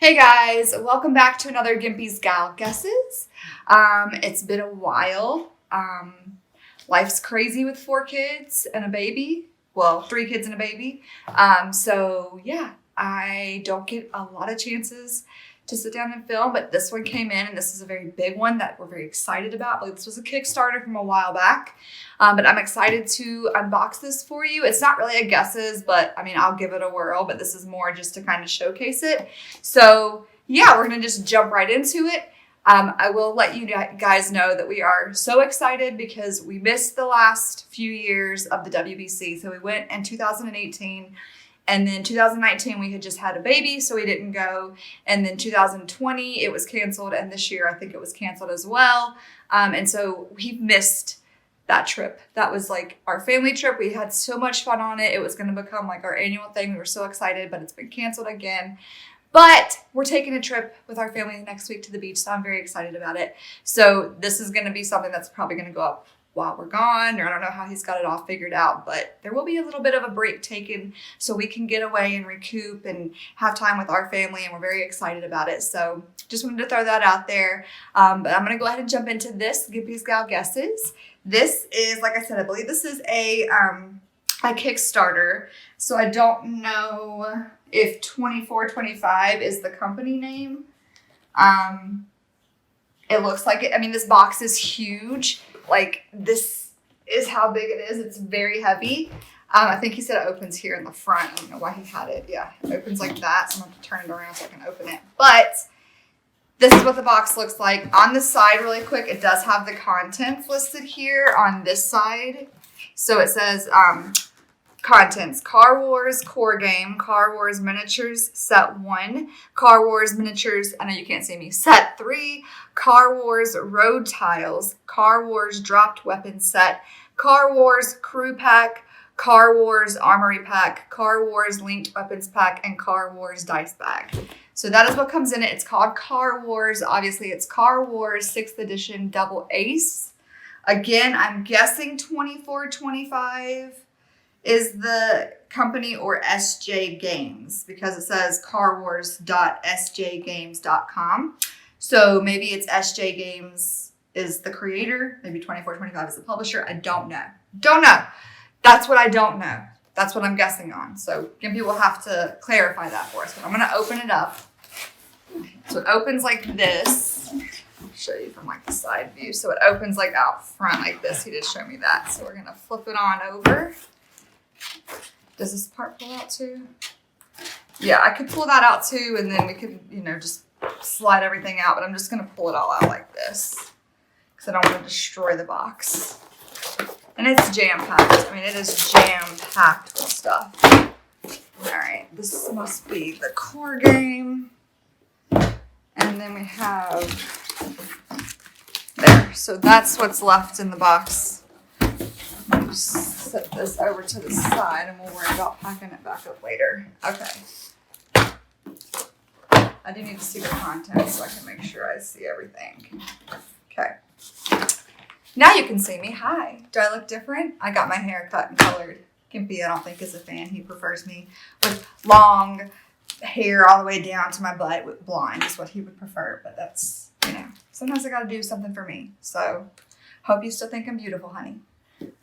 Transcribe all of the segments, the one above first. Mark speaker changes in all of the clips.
Speaker 1: Hey guys, welcome back to another Gimpys Gal Guesses. It's been a while. Life's crazy with 4 kids and a baby. Well, 3 kids and a baby. So yeah, I don't get a lot of chances to sit down and film, but this one came in and this is a very big one that we're very excited about. Like, this was a Kickstarter from a while back, but I'm excited to unbox this for you. It's not really a guesses, but I mean, I'll give it a whirl, but this is more just to kind of showcase it. So yeah, we're gonna just jump right into it. I will let you guys know that we are so excited because we missed the last few years of the WBC. So we went in 2018. And then 2019, we had just had a baby, so we didn't go. And then 2020, it was canceled. And this year, I think it was canceled as well. And so we missed that trip. That was like our family trip. We had so much fun on it. It was going to become like our annual thing. We were so excited, but it's been canceled again. But we're taking a trip with our family next week to the beach, so I'm very excited about it. So this is going to be something that's probably going to go up while we're gone, or I don't know how he's got it all figured out, but there will be a little bit of a break taken so we can get away and recoup and have time with our family, and we're very excited about it. So just wanted to throw that out there. But I'm going to go ahead and jump into this Gimpys Gal Guesses. This is, like I said, I believe this is a Kickstarter. So I don't know if 2425 is the company name. It looks like it. I mean, this box is huge. Like, this is how big it is. It's very heavy. I think he said it opens here in the front. I don't know why he had it. Yeah, it opens like that. So I'm going to turn it around so I can open it. But this is what the box looks like. On the side, really quick, it does have the contents listed here on this side. So it says contents: Car Wars Core Game, Car Wars Miniatures Set 1, Car Wars Miniatures, I know you can't see me, Set 3, Car Wars Road Tiles, Car Wars Dropped Weapon Set, Car Wars Crew Pack, Car Wars Armory Pack, Car Wars Linked Weapons Pack, and Car Wars Dice Bag. So that is what comes in it. It's called Car Wars. Obviously, it's Car Wars 6th Edition Double Ace. Again, I'm guessing 2425 is the company, or SJ Games, because it says carwars.sjgames.com. So maybe it's SJ Games is the creator. Maybe 2425 is the publisher. I don't know. Don't know. That's what I don't know. That's what I'm guessing on. So Gimpy will have to clarify that for us. But I'm going to open it up. So it opens like this. I'll show you from like the side view. So it opens like out front like this. He did show me that. So we're going to flip it on over. Does this part pull out too? Yeah, I could pull that out too, and then we could, just slide everything out, but I'm just going to pull it all out like this because I don't want to destroy the box. And it's jam-packed. I mean, it is jam-packed with stuff. All right, this must be the core game. And then we have there. So that's what's left in the box. I'll just set this over to the side and we'll worry about packing it back up later. Okay. I do need to see the contents so I can make sure I see everything. Okay. Now you can see me. Hi. Do I look different? I got my hair cut and colored. Gimpy, I don't think, is a fan. He prefers me with long hair all the way down to my butt with blonde is what he would prefer. But that's, sometimes I got to do something for me. So hope you still think I'm beautiful, honey.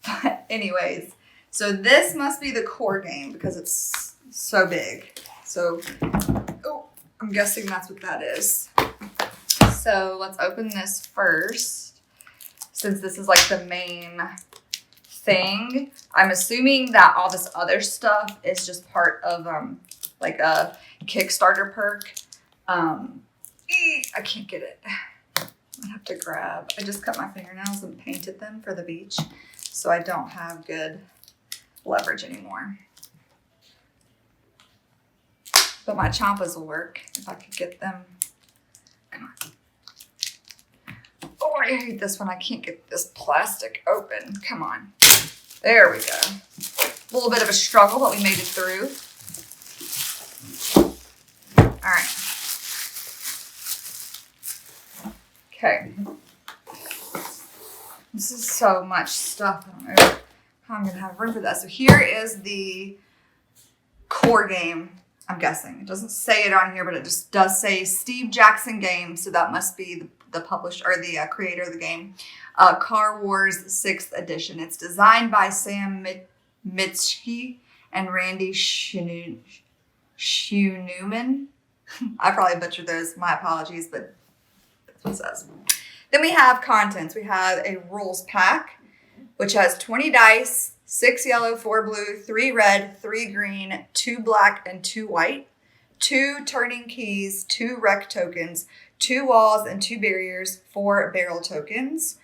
Speaker 1: But anyways, so this must be the core game because it's so big. So, I'm guessing that's what that is. So let's open this first. Since this is like the main thing, I'm assuming that all this other stuff is just part of like a Kickstarter perk. I can't get it. I have to grab. I just cut my fingernails and painted them for the beach. So I don't have good leverage anymore. But my chompas will work if I could get them. Come on. Oh, I hate this one. I can't get this plastic open. Come on. There we go. A little bit of a struggle, but we made it through. All right. Okay. This is so much stuff. I don't know how I'm going to have room for that. So here is the core game. I'm guessing. It doesn't say it on here, but it just does say Steve Jackson Games. So that must be the publisher or the creator of the game. Car Wars 6th edition. It's designed by Sam Mitchke and Randy Schuneman. I probably butchered those. My apologies, but that's what it says. Then we have contents. We have a rules pack, which has 20 dice, 6 yellow, 4 blue, 3 red, 3 green, 2 black, and 2 white, 2 turning keys, 2 wreck tokens, 2 walls and 2 barriers, 4 barrel tokens,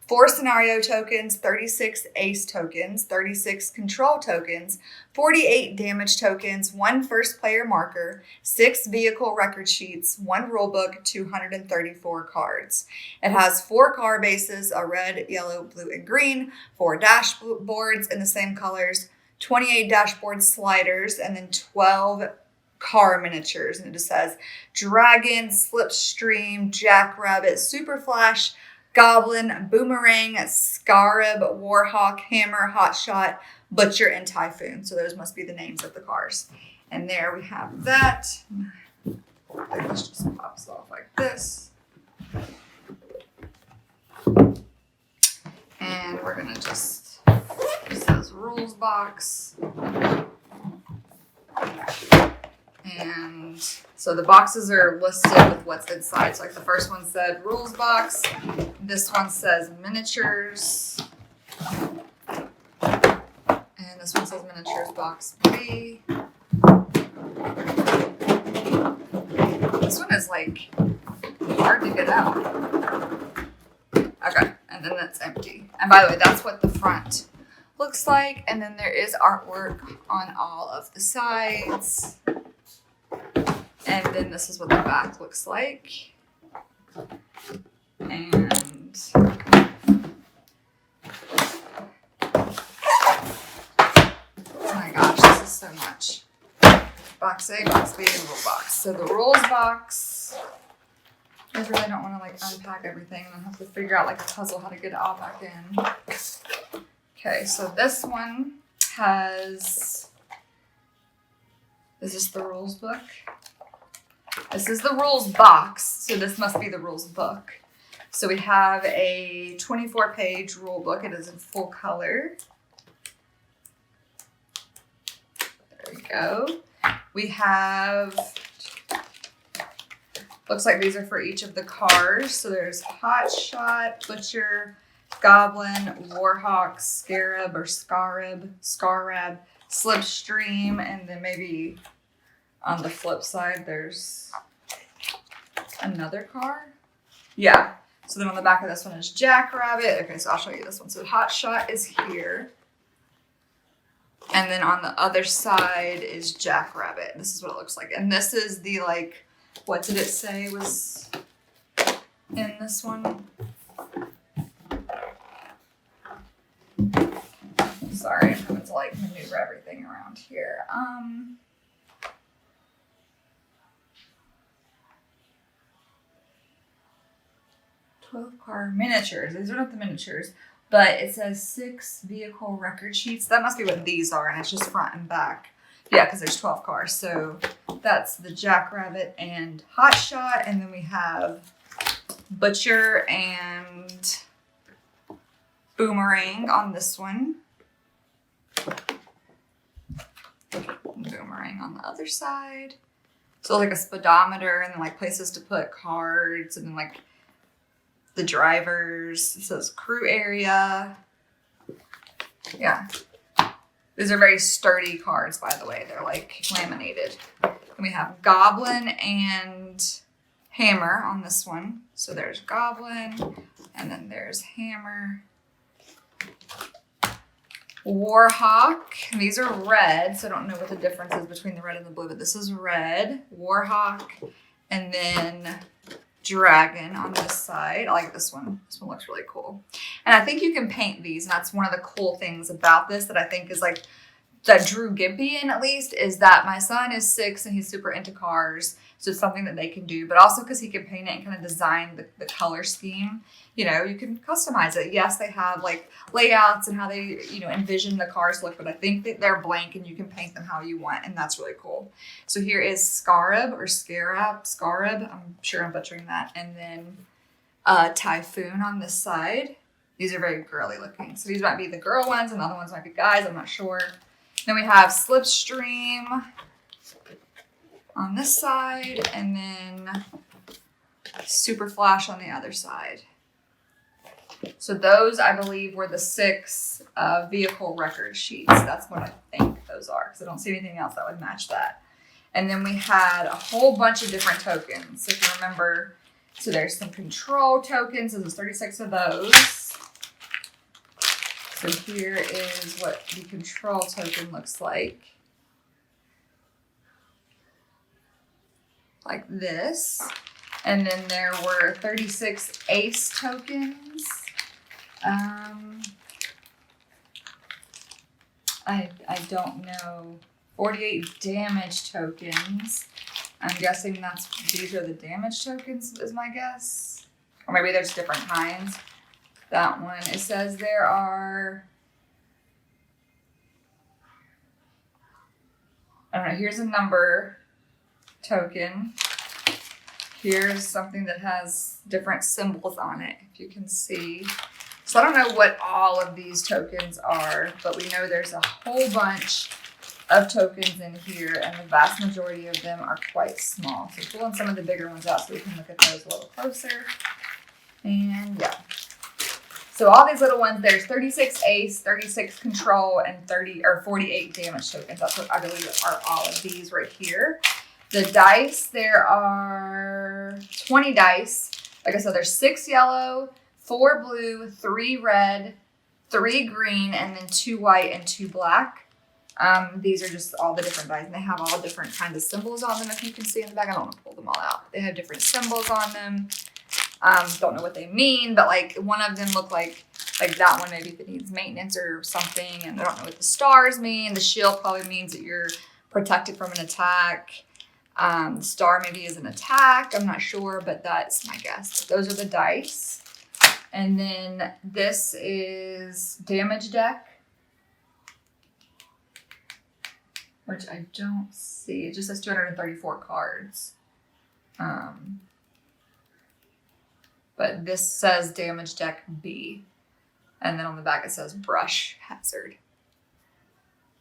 Speaker 1: 4 scenario tokens, 36 ace tokens, 36 control tokens, 48 damage tokens, 1 first player marker, 6 vehicle record sheets, 1 rulebook, 234 cards. It has 4 car bases, a red, yellow, blue, and green, 4 dashboards in the same colors, 28 dashboard sliders, and then 12 car miniatures. And it just says Dragon, Slipstream, Jackrabbit, Super Flash, Goblin, Boomerang, Scarab, Warhawk, Hammer, Hotshot, Butcher, and Typhoon. So those must be the names of the cars. And there we have that. This just pops off like this. And we're going to just, it says rules box. And so the boxes are listed with what's inside. So like the first one said rules box. This one says miniatures. And this one says miniatures box B. This one is like hard to get out. Okay, and then that's empty. And by the way, that's what the front looks like. And then there is artwork on all of the sides. And then this is what the back looks like. And oh my gosh, this is so much. Box A, box B, and rule box. So the rules box, I really don't want to like unpack everything and then have to figure out like a puzzle how to get it all back in. Okay, so this one has, is this the rules book? This is the rules box, so this must be the rules book. So we have a 24-page rule book. It is in full color. There we go. We have, looks like these are for each of the cars. So there's Hotshot, Butcher, Goblin, Warhawk, Scarab, Slipstream, and then maybe on the flip side, there's another car. Yeah. So then on the back of this one is Jackrabbit. Okay, so I'll show you this one. So Hotshot is here. And then on the other side is Jackrabbit. This is what it looks like. And this is the, like, what did it say was in this one? Sorry, I'm having to, like, maneuver everything around here. 12 car miniatures. These are not the miniatures, but it says 6 vehicle record sheets. That must be what these are, and it's just front and back. Yeah, because there's 12 cars. So that's the Jackrabbit and Hotshot, and then we have Butcher and Boomerang on this one. Boomerang on the other side. So like a speedometer, and then like places to put cards, and then like the drivers. It says crew area. Yeah. These are very sturdy cards, by the way. They're like laminated. And we have Goblin and Hammer on this one. So there's Goblin, and then there's Hammer. Warhawk. These are red, so I don't know what the difference is between the red and the blue, but this is red. Warhawk, and then Dragon on this side. I like this one. This one looks really cool. And I think you can paint these, and that's one of the cool things about this that I think is like that drew Gimpy in, at least, is that my son is 6 and he's super into cars. So it's something that they can do, but also because he can paint it and kind of design the color scheme. You know, you can customize it. Yes, they have like layouts and how they, you know, envision the cars look, but I think that they're blank and you can paint them how you want, and that's really cool. So here is Scarab or Scarab. I'm sure I'm butchering that. And then Typhoon on this side. These are very girly looking. So these might be the girl ones and the other ones might be guys. I'm not sure. Then we have Slipstream on this side, and then Super Flash on the other side. So those, I believe, were the 6 vehicle record sheets. That's what I think those are, because I don't see anything else that would match that. And then we had a whole bunch of different tokens. So if you remember, so there's some control tokens. So there's 36 of those. So here is what the control token looks like. Like this. And then there were 36 ace tokens. I don't know. 48 damage tokens. I'm guessing these are the damage tokens, is my guess. Or maybe there's different kinds. That one, it says there are, I don't know, here's a number token. Here's something that has different symbols on it, if you can see. So I don't know what all of these tokens are, but we know there's a whole bunch of tokens in here, and the vast majority of them are quite small. So pulling some of the bigger ones out so we can look at those a little closer. And yeah. So all these little ones, there's 36 ace, 36 control, and 48 damage tokens. That's what I believe are all of these right here. The dice, there are 20 dice. Like I said, there's 6 yellow, 4 blue, 3 red, 3 green, and then 2 white and 2 black. These are just all the different dice, and they have all different kinds of symbols on them, if you can see in the back. I don't want to pull them all out. They have different symbols on them. Don't know what they mean, but like one of them look like that one, maybe if it needs maintenance or something, and I don't know what the stars mean. The shield probably means that you're protected from an attack. The star maybe is an attack. I'm not sure, but that's my guess. Those are the dice. And then this is damage deck, which I don't see. It just says 234 cards. But this says damage deck B. And then on the back it says brush hazard.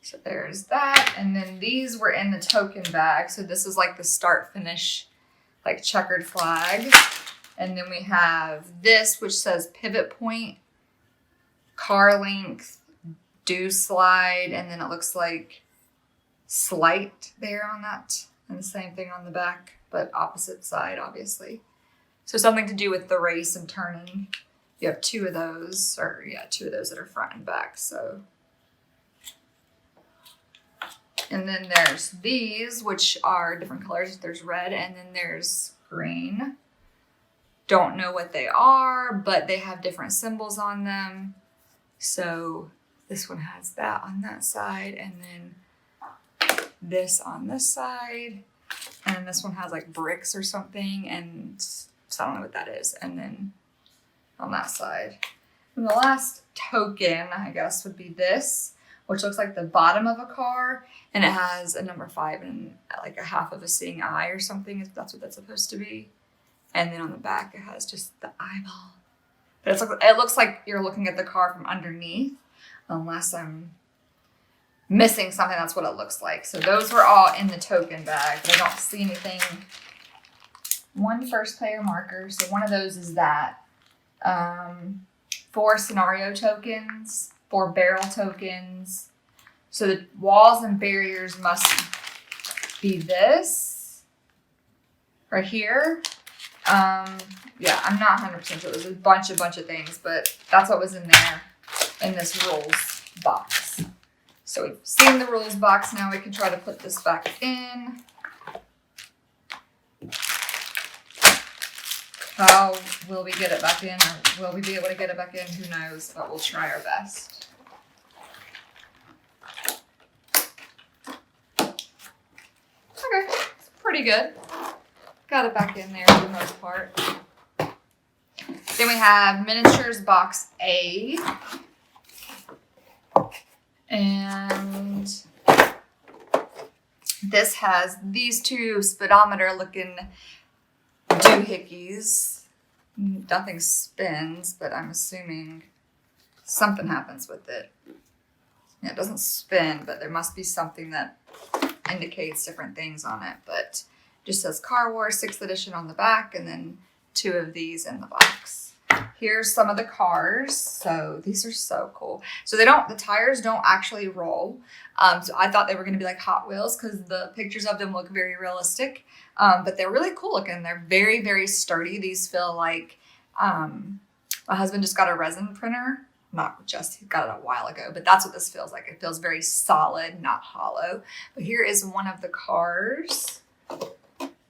Speaker 1: So there's that. And then these were in the token bag. So this is like the start finish, like checkered flag. And then we have this, which says pivot point, car length, do slide, and then it looks like slight there on that. And the same thing on the back, but opposite side, obviously. So something to do with the race and turning. You have 2 of those, or yeah, 2 of those that are front and back, so. And then there's these, which are different colors. There's red, and then there's green. Don't know what they are, but they have different symbols on them. So this one has that on that side, and then this on this side. And this one has like bricks or something, and so I don't know what that is. And then on that side. And the last token, I guess, would be this, which looks like the bottom of a car, and it has a number 5 and like a half of a seeing eye or something, if that's what that's supposed to be. And then on the back, it has just the eyeball. But it looks like you're looking at the car from underneath, unless I'm missing something. That's what it looks like. So those were all in the token bag, but I don't see anything. 1 first player marker, so one of those is that. 4 scenario tokens, 4 barrel tokens. So the walls and barriers must be this right here. Yeah, I'm not 100% sure. There's a bunch of things, but that's what was in there in this rules box. So we've seen the rules box. Now we can try to put this back in. How will we get it back in, or will we be able to get it back in? Who knows, but we'll try our best. pretty good. Got it back in there for the most part. Then we have miniatures box A. And this has these two speedometer looking doohickeys. Nothing spins, but I'm assuming something happens with it. Yeah, it doesn't spin, but there must be something that indicates different things on it. But just says Car Wars 6th edition on the back, and then 2 of these in the box. Here's some of the cars. So these are so cool. So the tires don't actually roll. So I thought they were going to be like Hot Wheels because the pictures of them look very realistic. But they're really cool looking. They're very, very sturdy. These feel like, my husband just got a resin printer. Not just, he got it a while ago, but that's what this feels like. It feels very solid, not hollow. But here is one of the cars.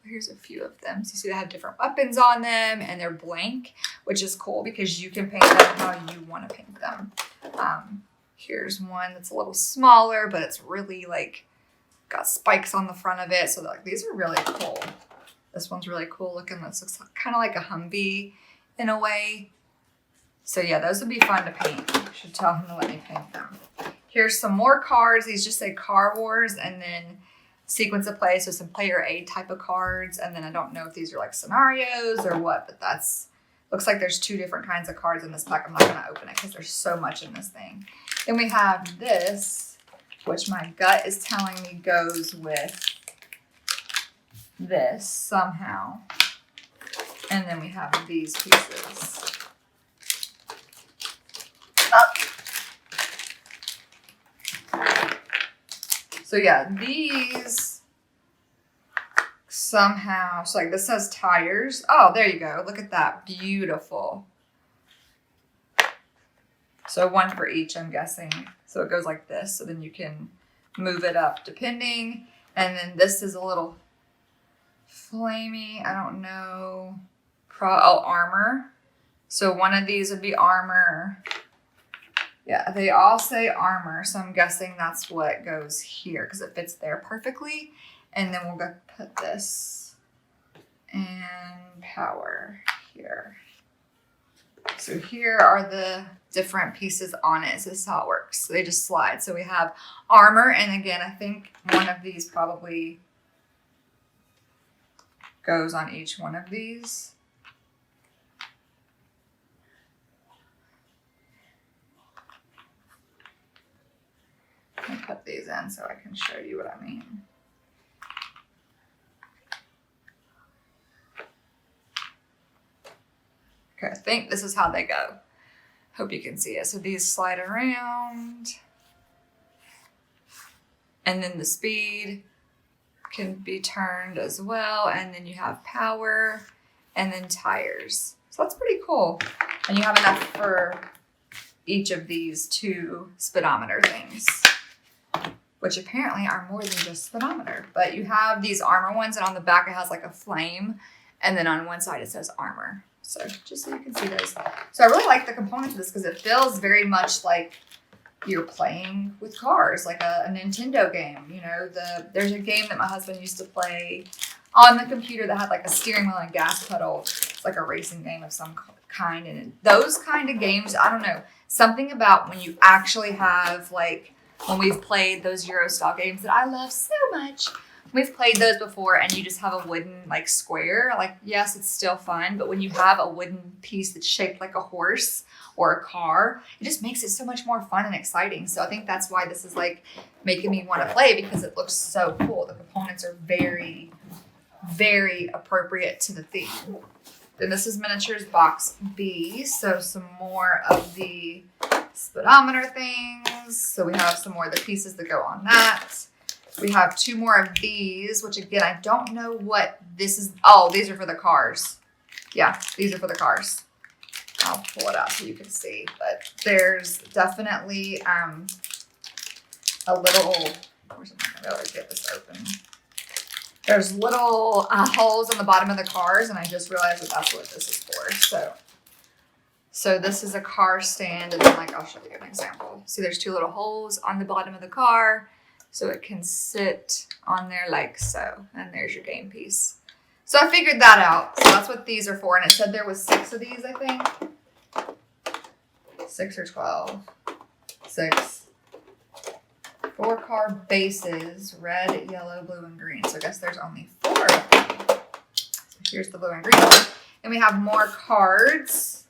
Speaker 1: Here's a few of them. So you see they have different weapons on them and they're blank, which is cool because you can paint them how you want to paint them. Here's one that's a little smaller, but it's really like got spikes on the front of it. So like these are really cool. This one's really cool looking. This looks kind of like a Humvee in a way. So yeah, those would be fun to paint. I should tell him to let me paint them. Here's some more cards. These just say Car Wars and then sequence of play. So some player A type of cards. And then I don't know if these are like scenarios or what, but looks like there's 2 different kinds of cards in this pack. I'm not going to open it because there's so much in this thing. Then we have this, which my gut is telling me goes with this somehow. And then we have these pieces. So yeah, these somehow, so like this says tires. Oh, there you go. Look at that. Beautiful. So 1 for each, I'm guessing. So it goes like this. So then you can move it up depending. And then this is a little flamey. I don't know. Armor. So one of these would be armor. Yeah, they all say armor, so I'm guessing that's what goes here because it fits there perfectly. And then we'll go put this and power here. So here are the different pieces on it. So this is how it works. So they just slide. So we have armor, and again, I think one of these probably goes on each one of these. Let me put these in so I can show you what I mean. Okay, I think this is how they go. Hope you can see it. So these slide around. And then the speed can be turned as well. And then you have power and then tires. So that's pretty cool. And you have enough for each of these 2 speedometer things, which apparently are more than just speedometer. But you have these armor ones, and on the back it has like a flame, and then on one side it says armor. So just so you can see those. So I really like the components of this because it feels very much like you're playing with cars, like a Nintendo game. You know, there's a game that my husband used to play on the computer that had like a steering wheel and gas pedal. It's like a racing game of some kind. And those kind of games, I don't know, something about when you actually have like, when we've played those Euro style games that I love so much. We've played those before and you just have a wooden like square. Like, yes, it's still fun, but when you have a wooden piece that's shaped like a horse or a car, it just makes it so much more fun and exciting. So I think that's why this is like making me want to play, because it looks so cool. The components are very, very appropriate to the theme. Then this is miniatures box B. So some more of the speedometer things. So we have some more of the pieces that go on that. We have 2 more of these, which again, I don't know what this is. Oh, these are for the cars. Yeah, these are for the cars. I'll pull it out so you can see. But there's definitely a little, of course I'm not gonna be able to get this open. There's little holes on the bottom of the cars, and I just realized that that's what this is for. So this is a car stand, and then like I'll show you an example. See, there's 2 little holes on the bottom of the car. So it can sit on there like so. And there's your game piece. So I figured that out. So that's what these are for. And it said there was 6 of these, I think. 6 or 12. 6. 4 card bases. Red, yellow, blue, and green. So I guess there's only 4 of them. So here's the blue and green. And we have more cards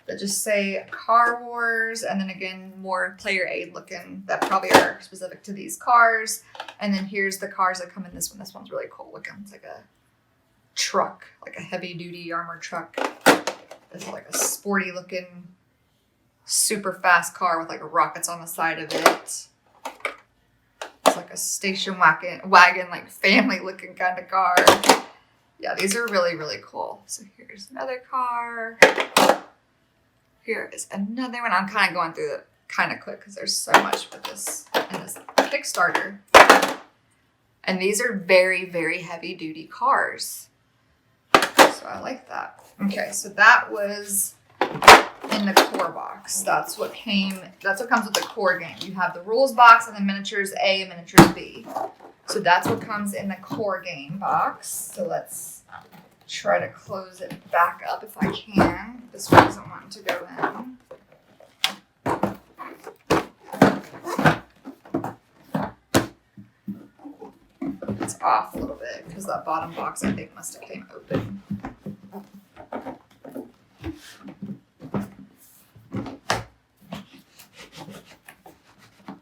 Speaker 1: that just say Car Wars, and then again, more player aid looking that probably are specific to these cars. And then here's the cars that come in this one. This one's really cool looking. It's like a truck, like a heavy duty armored truck. This is like a sporty looking, super fast car with like rockets on the side of it. It's like a station wagon, like family looking kind of car. Yeah, these are really, really cool. So here's another car. Here is another one. I'm kind of going through it kind of quick because there's so much with this in this Kickstarter. And these are very, very heavy duty cars. So I like that. Okay, so that was in the core box. That's what comes with the core game. You have the rules box and then miniatures A and miniatures B. So that's what comes in the core game box. So let's try to close it back up if I can. This one doesn't want to go in. It's off a little bit because that bottom box I think must have came open.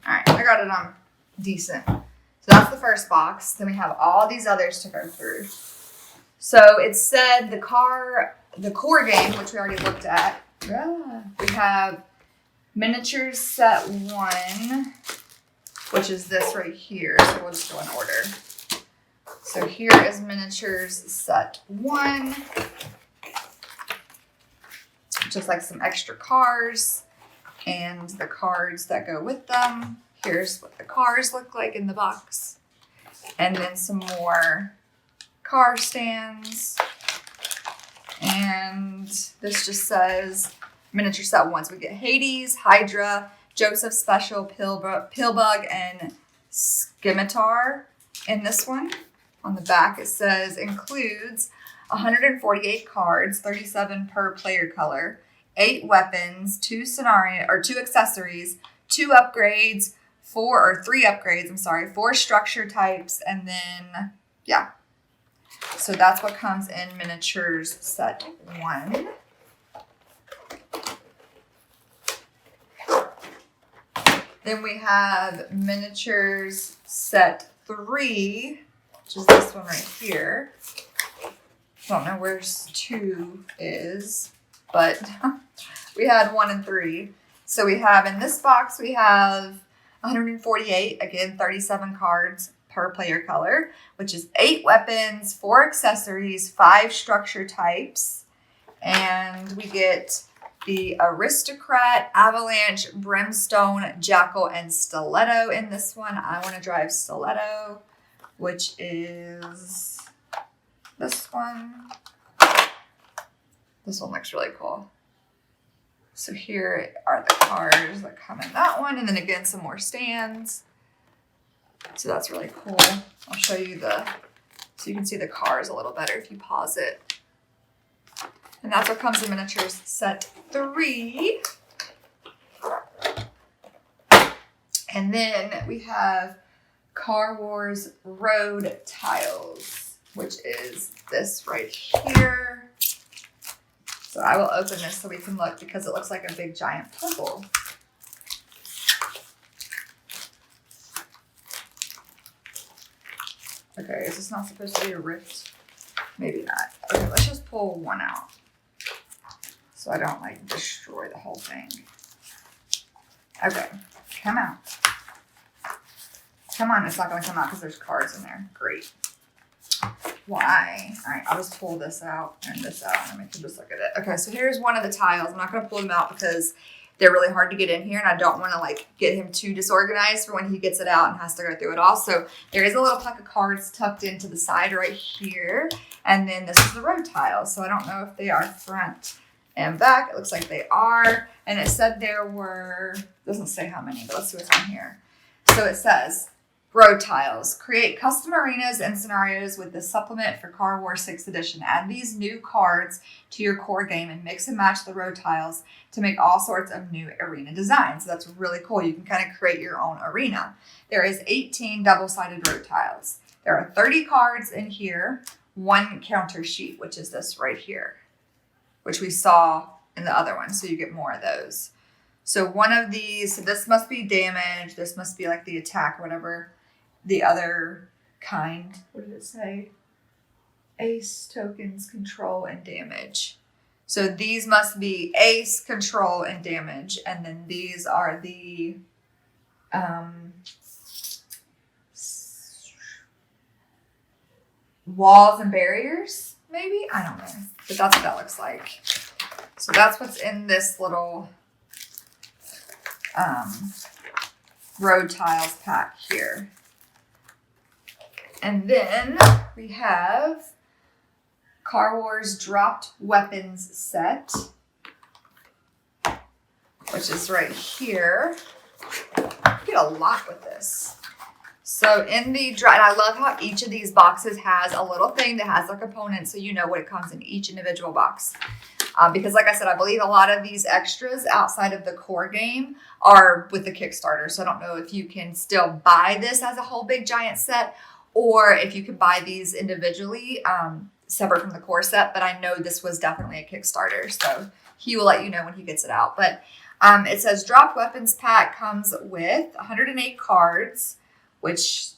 Speaker 1: Alright, I got it on decent. So that's the first box. Then we have all these others to go through. So it said the core game, which we already looked at. We have miniatures set 1, which is this right here. So we'll just go in order. So here is miniatures set 1. Just like some extra cars and the cards that go with them. Here's what the cars look like in the box. And then some more car stands. And this just says miniature set 1. So we get Hades, Hydra, Joseph Special, Pillbug, and Scimitar in this one. On the back it says includes 148 cards, 37 per player color, 8 weapons, 2 accessories, 2 upgrades, 3 upgrades, 4 structure types, and then, yeah. So that's what comes in miniatures set 1. Then we have miniatures set 3, which is this one right here. I don't know where 2 is, but we had 1 and 3. So we have in this box, we have 148, again, 37 cards per player color, which is 8 weapons, 4 accessories, 5 structure types. And we get the Aristocrat, Avalanche, Brimstone, Jackal, and Stiletto in this one. I want to drive Stiletto, which is this one. This one looks really cool. So here are the cars that come in that one. And then again, some more stands. So that's really cool. I'll show you so you can see the cars a little better if you pause it. And that's what comes in miniatures set 3. And then we have Car Wars Road Tiles, which is this right here. So I will open this so we can look because it looks like a big giant puzzle. Okay, is this not supposed to be a rift? Maybe not. Okay, let's just pull one out so I don't like destroy the whole thing. Okay, come out. Come on, it's not gonna come out because there's cards in there. Great. Why? All right, I'll just pull this out and this out and we can just look at it. Okay, so here's one of the tiles. I'm not gonna pull them out because they're really hard to get in here and I don't wanna like get him too disorganized for when he gets it out and has to go through it all. So there is a little pack of cards tucked into the side right here. And then this is the road tile. So I don't know if they are front and back. It looks like they are. And it said there were, doesn't say how many, but let's see what's on here. So it says Road tiles. Create custom arenas and scenarios with the supplement for Car Wars 6th edition. Add these new cards to your core game and mix and match the road tiles to make all sorts of new arena designs. So that's really cool. You can kind of create your own arena. There is 18 double-sided road tiles. There are 30 cards in here, one counter sheet, which is this right here, which we saw in the other one. So you get more of those. So one of these, so this must be damage. This must be like the attack or whatever. The other kind, what did it say? Ace, tokens, control, and damage. So these must be ace, control, and damage. And then these are the walls and barriers, maybe? I don't know. But that's what that looks like. So that's what's in this little road tiles pack here. And then we have Car Wars Dropped Weapons set, which is right here. You get a lot with this. So in the and I love how each of these boxes has a little thing that has their components, so you know what it comes in each individual box. Because like I said, I believe a lot of these extras outside of the core game are with the Kickstarter. So I don't know if you can still buy this as a whole big giant set, or if you could buy these individually, separate from the core set. But I know this was definitely a Kickstarter, so he will let you know when he gets it out. But it says Dropped Weapons Pack comes with 108 cards, which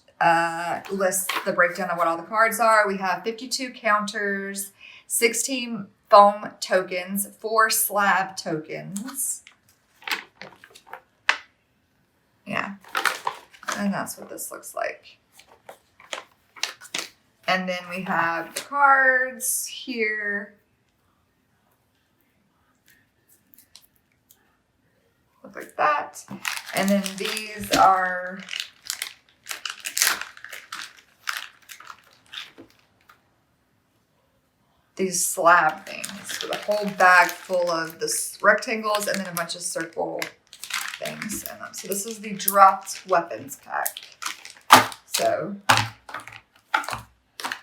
Speaker 1: lists the breakdown of what all the cards are. We have 52 counters, 16 foam tokens, 4 slab tokens. Yeah, and that's what this looks like. And then we have the cards here. Look like that. And then these are these slab things with a whole bag full of the rectangles and then a bunch of circle things in them. So this is the Dropped Weapons pack. So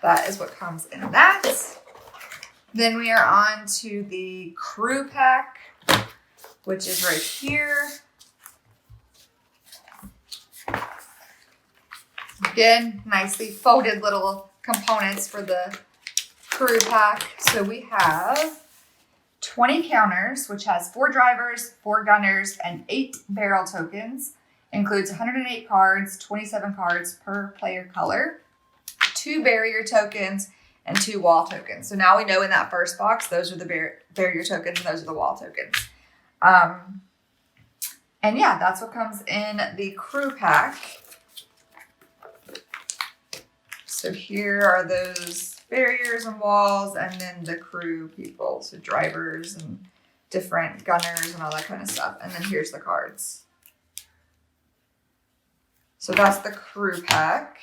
Speaker 1: that is what comes in that. Then we are on to the crew pack, which is right here. Again, nicely folded little components for the crew pack. So we have 20 counters, which has 4 drivers, 4 gunners, and 8 barrel tokens. Includes 108 cards, 27 cards per player color, 2 barrier tokens, and 2 wall tokens. So now we know in that first box, those are the barrier tokens and those are the wall tokens. And yeah, that's what comes in the crew pack. So here are those barriers and walls, and then the crew people, so drivers and different gunners and all that kind of stuff. And then here's the cards. So that's the crew pack.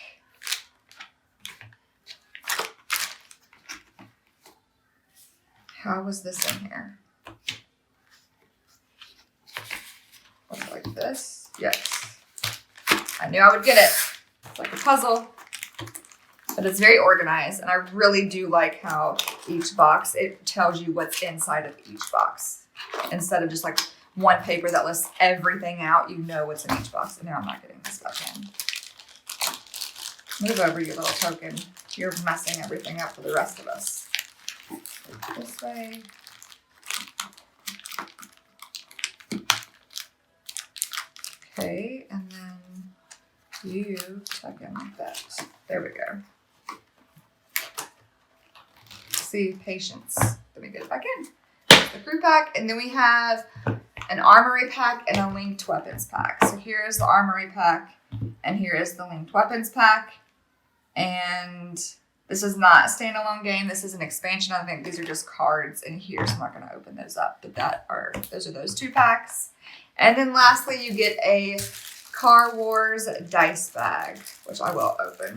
Speaker 1: How was this in here? Looks like this. Yes. I knew I would get it. It's like a puzzle. But it's very organized, and I really do like how each box, it tells you what's inside of each box. Instead of just like one paper that lists everything out, you know what's in each box. And now I'm not getting this back in. Move over, you little token. You're messing everything up for the rest of us. This way. Okay, and then you tuck in like that. There we go. See, patience. Let me get it back in. The crew pack, and then we have an armory pack and a linked weapons pack. So here is the armory pack, and here is the linked weapons pack. And this is not a standalone game. This is an expansion. I think these are just cards in here, so I'm not going to open those up. But those are those 2 packs. And then lastly, you get a Car Wars dice bag, which I will open.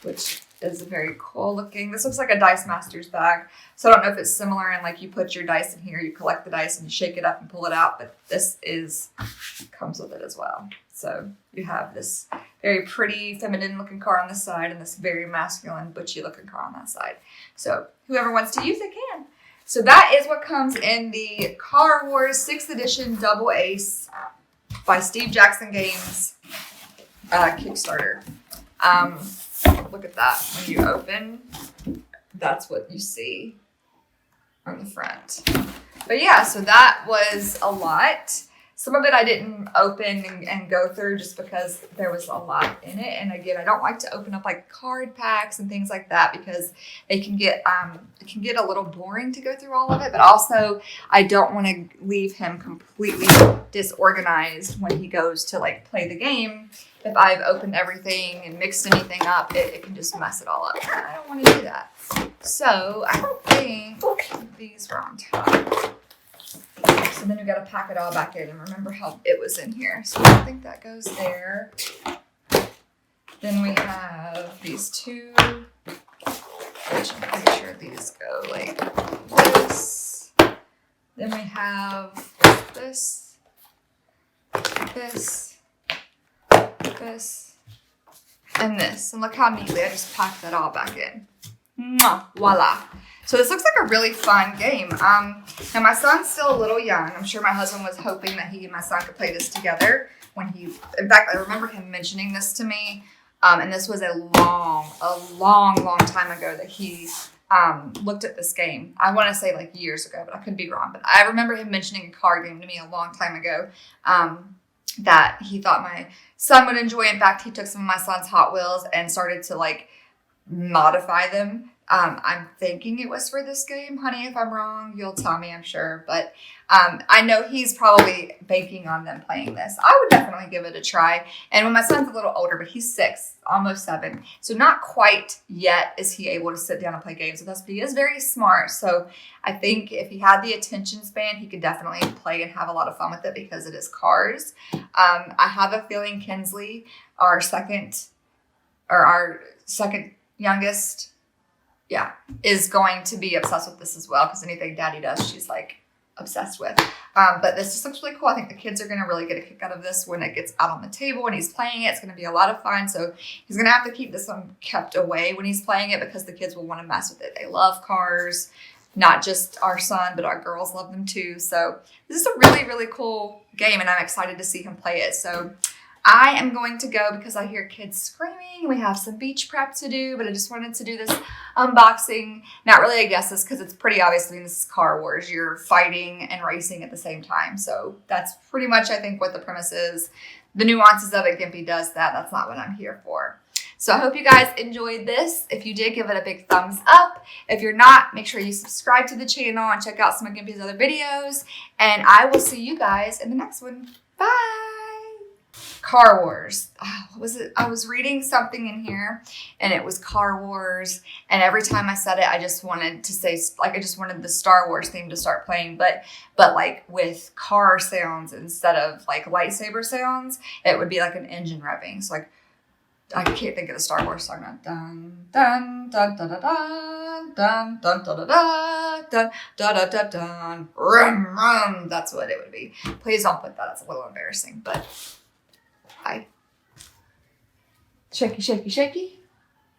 Speaker 1: Which is very cool looking. This looks like a Dice Masters bag. So I don't know if it's similar in like you put your dice in here, you collect the dice and you shake it up and pull it out, but this comes with it as well. So you have this very pretty, feminine looking car on this side and this very masculine, butchy looking car on that side. So whoever wants to use it can. So that is what comes in the Car Wars 6th edition Double Ace by Steve Jackson Games Kickstarter. Look at that. When you open, that's what you see on the front. But yeah, so that was a lot. Some of it I didn't open and go through just because there was a lot in it. And again, I don't like to open up like card packs and things like that because it can get a little boring to go through all of it. But also, I don't want to leave him completely disorganized when he goes to like play the game. If I've opened everything and mixed anything up, it can just mess it all up. And I don't want to do that. So I think these were on top. So then we got to pack it all back in and remember how it was in here. So I think that goes there. Then we have these two, which I'm pretty sure these go like this. Then we have this, this, this, and this. And look how neatly I just packed that all back in. Mwah, voila. So this looks like a really fun game. Now my son's still a little young. I'm sure my husband was hoping that he and my son could play this together in fact, I remember him mentioning this to me. And this was a long time ago that he looked at this game. I want to say like years ago, but I could be wrong. But I remember him mentioning a card game to me a long time ago that he thought my son would enjoy. In fact, he took some of my son's Hot Wheels and started to like modify them. I'm thinking it was for this game, honey. If I'm wrong, you'll tell me, I'm sure. But I know he's probably banking on them playing this. I would definitely give it a try. And when my son's a little older, but he's 6, almost 7. So not quite yet is he able to sit down and play games with us, but he is very smart. So I think if he had the attention span, he could definitely play and have a lot of fun with it because it is cars. I have a feeling Kinsley, our second youngest, is going to be obsessed with this as well because anything Daddy does, she's like obsessed with. But this just looks really cool. I think the kids are going to really get a kick out of this when it gets out on the table and he's playing it. It's going to be a lot of fun. So he's going to have to keep this one kept away when he's playing it because the kids will want to mess with it. They love cars. Not just our son, but our girls love them too. So this is a really, really cool game and I'm excited to see him play it. So I am going to go because I hear kids screaming. We have some beach prep to do, but I just wanted to do this unboxing. Not really a guesses because it's pretty obvious. I mean, this is Car Wars. You're fighting and racing at the same time. So that's pretty much, I think, what the premise is. The nuances of it, Gimpy does that. That's not what I'm here for. So I hope you guys enjoyed this. If you did, give it a big thumbs up. If you're not, make sure you subscribe to the channel and check out some of Gimpy's other videos. And I will see you guys in the next one. Bye. Car Wars. Oh, what was it? I was reading something in here and it was Car Wars. And every time I said it, I just wanted to say, like, I just wanted the Star Wars theme to start playing, but like with car sounds instead of like lightsaber sounds, it would be like an engine revving. So like, I can't think of the Star Wars song now. Dun, dun, dun, dun, dun, dun, dun, dun, dun, dun, dun, dun, dun, dun, dun, rum, rum. That's what it would be. Please don't put that. It's a little embarrassing, but bye. Shaky, shaky, shaky.